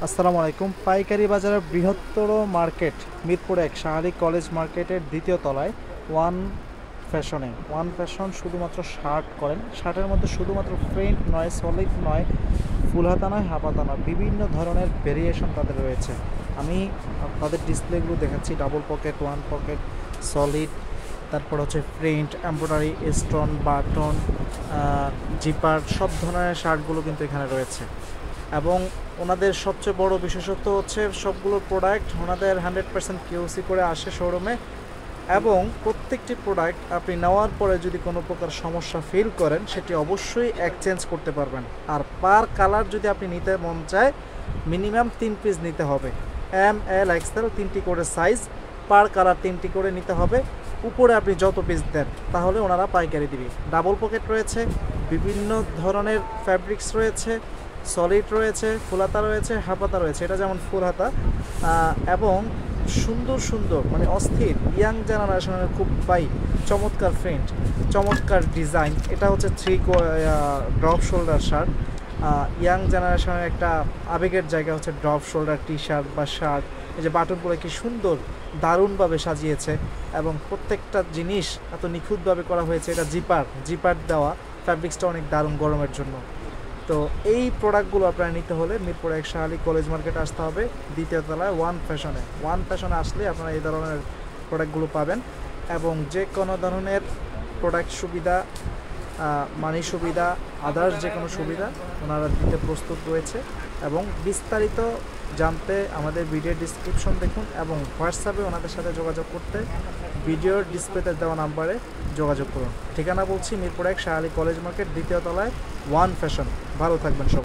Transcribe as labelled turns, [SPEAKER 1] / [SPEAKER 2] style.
[SPEAKER 1] আসসালামু আলাইকুম। পাইকারি বাজারের বৃহত্তর মার্কেট মিরপুর ১ শাহরি কলেজ মার্কেটের দ্বিতীয় তলায় ওয়ান ফ্যাশন শুধুমাত্র শার্ট করেন। শার্টের মধ্যে শুধুমাত্র প্রিন্ট নয়, সলিড নয়, ফুল হাতা নয়, হাফ হাতা নয়, বিভিন্ন ধরনের ভেরিয়েশন তাদের রয়েছে। আমি তাদের ডিসপ্লেগুলো দেখাচ্ছি। Double pocket, one pocket, solid, তারপর হচ্ছে print, embroidery, stone, button, zipper, সব ধরনের শার্টগুলো কিন্তু এখানে রয়েছে। এবং ওনাদের সবচেয়ে বড় বিশেষত্ব হচ্ছে সবগুলো প্রোডাক্ট ওনাদের 100% কিউসি করে আসে শোরুমে, এবং প্রত্যেকটি প্রোডাক্ট আপনি নেওয়ার পরে যদি কোনো প্রকার সমস্যা ফিল করেন সেটি অবশ্যই এক্সচেঞ্জ করতে পারবেন। আর পার কালার যদি আপনি নিতে মন চায় মিনিমাম 3 পিস নিতে হবে। এম, এল, এক্সেল 3টি করে সাইজ, পার কালার 3টি করে নিতে হবে। উপরে আপনি যত পিস দেন তাহলে ওনারা পাইকারি দিবে। ডাবল পকেট রয়েছে, বিভিন্ন ধরনের ফ্যাব্রিক্স রয়েছে, সলিড রয়েছে, ফুল হাতা রয়েছে, হাফ হাতা রয়েছে। এটা যেমন ফুল হাতা, এবং সুন্দর সুন্দর মানে অস্থির ইয়াং জেনারেশনের খুব চমৎকার প্রিন্ট, চমৎকার ডিজাইন। এটা হচ্ছে ড্রপ শোল্ডার শার্ট। ইয়াং জেনারেশনের একটা আবেগের জায়গা হচ্ছে ড্রপ শোল্ডার টি শার্ট বা শার্ট। এই যে বাটনগুলো কি সুন্দর, দারুণভাবে সাজিয়েছে, এবং প্রত্যেকটা জিনিস এত নিখুঁতভাবে করা হয়েছে। এটা জিপার দেওয়া, ফ্যাব্রিক্সটা অনেক দারুণ গরমের জন্য। তো এই প্রোডাক্টগুলো আপনারা নিতে হলে মিরপুর ১ শাহ আলী কলেজ মার্কেটে আসতে হবে, দ্বিতীয় তলায় ওয়ান ফ্যাশনে আসলে আপনারা এই ধরনের প্রোডাক্টগুলো পাবেন। এবং যে কোনো ধরনের প্রোডাক্ট সুবিধা, মানি সুবিধা, আদার্স যে কোনো সুবিধা ওনারা দিতে প্রস্তুত রয়েছে। এবং বিস্তারিত জানতে আমাদের ভিডিওর ডিসক্রিপশন দেখুন, এবং হোয়াটসঅ্যাপে ওনাদের সাথে যোগাযোগ করতে ভিডিওর ডিসপ্লেতে দেওয়া নাম্বারে যোগাযোগ করুন। ঠিকানা বলছি, মিরপুর ১ শাহ আলী কলেজ মার্কেট, দ্বিতীয় তলায় ওয়ান ফ্যাশন। ভালো থাকবেন সব।